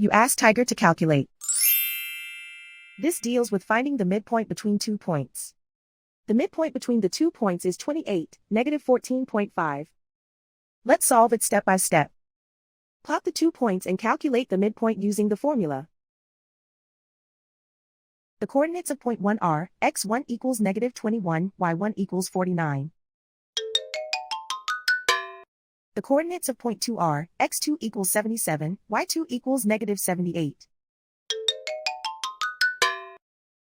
You ask Tiger to calculate. This deals with finding the midpoint between 2 points. The midpoint between the 2 points is 28, negative 14.5. Let's solve it step by step. Plot the 2 points and calculate the midpoint using the formula. The coordinates of point 1 are, x1 equals negative 21, y1 equals 49. The coordinates of point 2 are, x2 equals 77, y2 equals negative 78.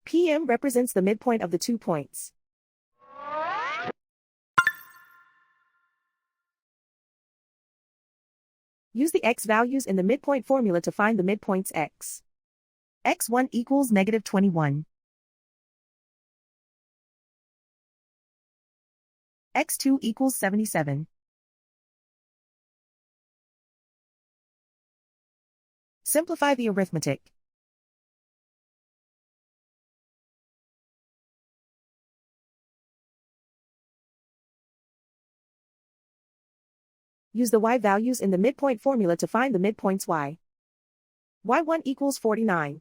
PM represents the midpoint of the 2 points. Use the x values in the midpoint formula to find the midpoints x. x1 equals negative 21. x2 equals 77. Simplify the arithmetic. Use the y values in the midpoint formula to find the midpoints y. y1 equals 49.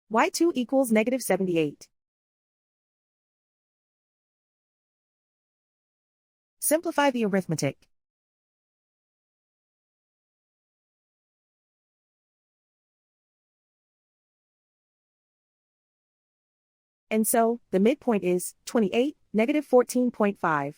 y2 equals negative 78. Simplify the arithmetic. And so, the midpoint is 28, negative 14.5.